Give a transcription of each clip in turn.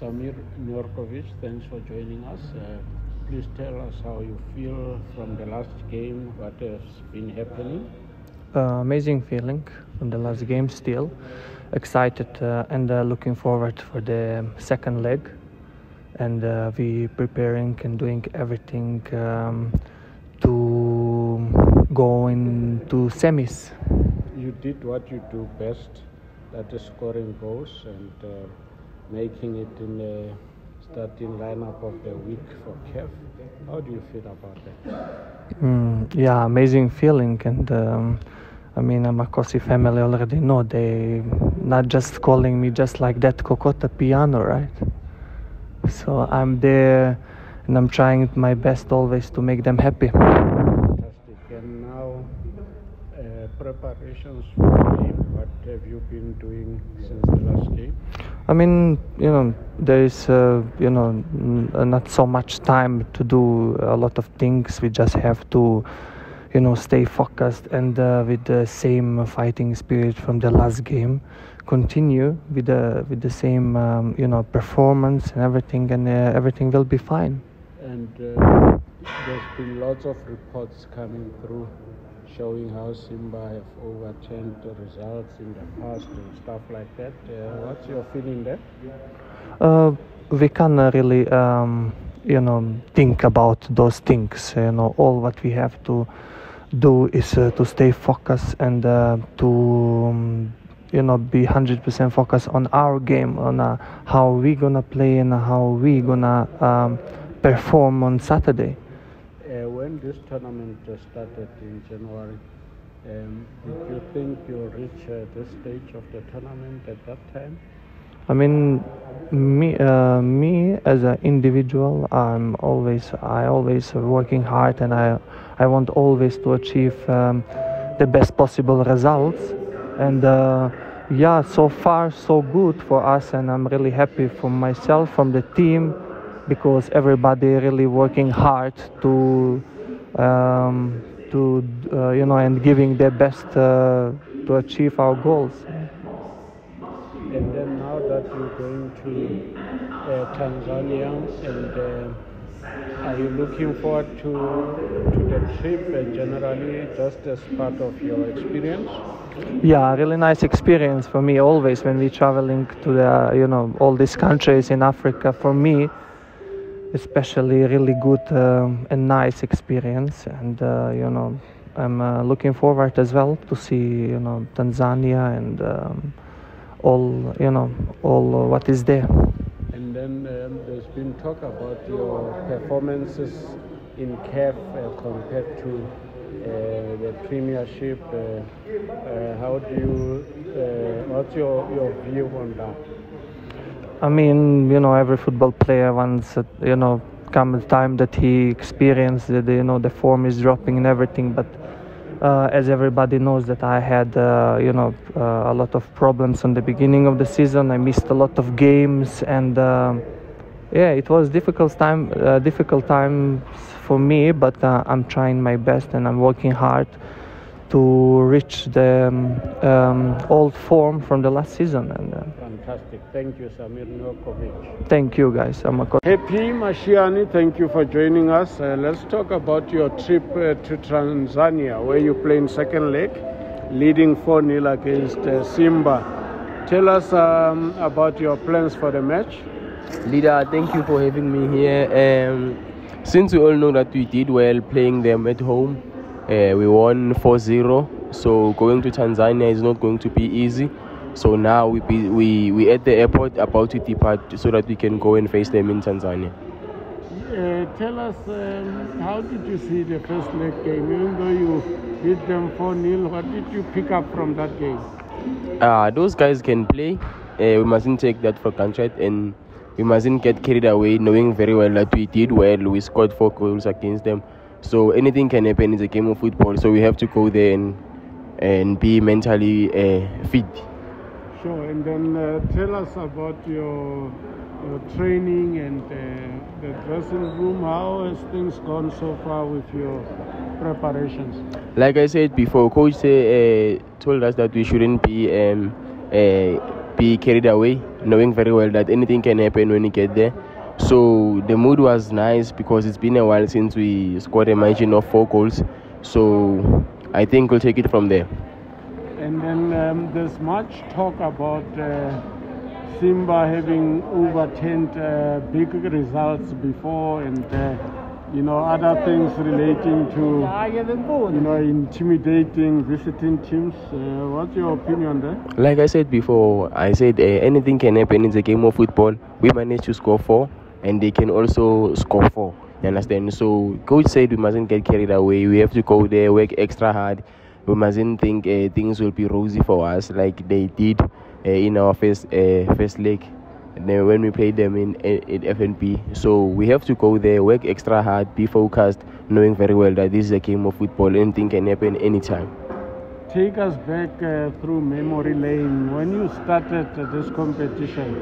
Samir Nurkovic, thanks for joining us. Please tell us how you feel from the last game, what has been happening. Amazing feeling from the last game still. Excited and looking forward for the second leg. And we preparing and doing everything to go into semis. You did what you do best, that is scoring goals and making it in the starting lineup of the week for CAF. How do you feel about that? Yeah, amazing feeling. And Makosi family already know. They not just calling me just like that Kokota piano, right? So I'm there and I'm trying my best always to make them happy. Fantastic. And now preparations for the game. What have you been doing since the last game? There is not so much time to do a lot of things. We just have to stay focused and with the same fighting spirit from the last game, continue with the same performance and everything will be fine. And there's been lots of reports coming through showing how Simba have overturned the results in the past and stuff like that. What's your feeling there? We can't really think about those things. All what we have to do is to stay focused and to be 100% focused on our game, on how we gonna play and how we gonna perform on Saturday. When this tournament started in January, did you think you'll reach this stage of the tournament at that time? Me as an individual, I always working hard, and I want always to achieve the best possible results. And so far so good for us, and I'm really happy for myself, from the team, because everybody really working hard to and giving their best to achieve our goals. And then now that you're going to Tanzania, and are you looking forward to the trip generally, just as part of your experience? Yeah, really nice experience for me always when we traveling to the all these countries in Africa. For me, especially really good and nice experience, and I'm looking forward as well to see Tanzania and all what is there. And then there's been talk about your performances in CAF compared to the Premiership. How do you? What's your view on that? Every football player wants, come a time that he experienced that, the form is dropping and everything. But as everybody knows, that I had, a lot of problems on the beginning of the season. I missed a lot of games, and it was difficult times for me. But I'm trying my best, and I'm working hard to reach the old form from the last season. And fantastic. Thank you, Samir Nurkovic. Thank you, guys. Happy Mashiane, thank you for joining us. Let's talk about your trip to Tanzania, where you play in second leg, leading 4-0 against Simba. Tell us about your plans for the match. Leader, thank you for having me here. Since we all know that we did well playing them at home, we won 4-0, so going to Tanzania is not going to be easy. So now we at the airport about to depart so that we can go and face them in Tanzania. Tell us, how did you see the first leg game? Even though you beat them 4-0, what did you pick up from that game? Those guys can play. We mustn't take that for granted, and we mustn't get carried away, knowing very well that we did well. We scored 4 goals against them. So anything can happen. It's a game of football. So we have to go there and be mentally fit. Sure. And then tell us about your training and the dressing room. How has things gone so far with your preparations? Like I said before, coach told us that we shouldn't be be carried away, knowing very well that anything can happen when you get there. So the mood was nice because it's been a while since we scored a margin of 4 goals. So I think we'll take it from there. And then there's much talk about Simba having overturned big results before, and other things relating to intimidating visiting teams. What's your opinion there? Like I said before, I said anything can happen. It's a game of football. We managed to score 4, and they can also score 4. You understand? So coach said we mustn't get carried away. We have to go there, work extra hard. We mustn't think things will be rosy for us like they did in our first leg. And then when we played them in FNP. So we have to go there, work extra hard, be focused, knowing very well that this is a game of football. Anything can happen anytime. Take us back through memory lane. When you started this competition,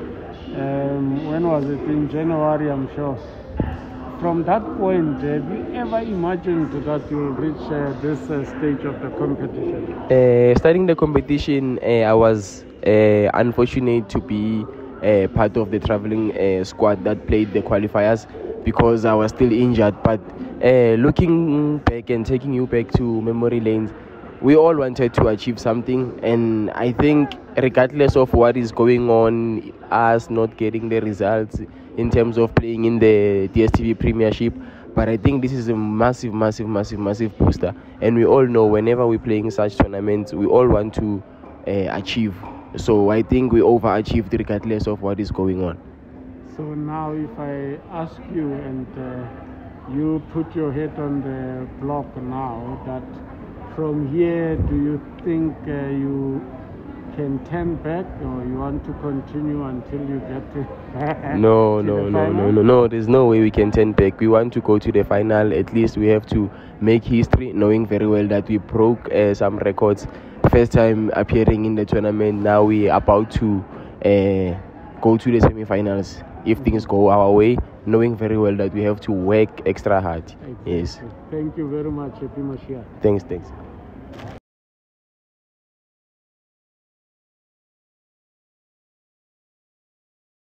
when was it? In January, I'm sure. From that point, have you ever imagined that you'll reach this stage of the competition? Starting the competition, I was unfortunate to be part of the traveling squad that played the qualifiers because I was still injured. But looking back and taking you back to memory lanes, we all wanted to achieve something, and I think regardless of what is going on, us not getting the results in terms of playing in the DSTV Premiership, but I think this is a massive booster, and we all know whenever we're playing such tournaments, we all want to achieve. So I think we overachieved regardless of what is going on. So now if I ask you and you put your head on the block now, that from here, do you think you can turn back, or you want to continue until you get to No. There's no way we can turn back. We want to go to the final. At least we have to make history, knowing very well that we broke some records. First time appearing in the tournament. Now we're about to go to the semi-finals. If things go our way, knowing very well that we have to work extra hard. Yes. Thank you very much, Mashiane. Thanks.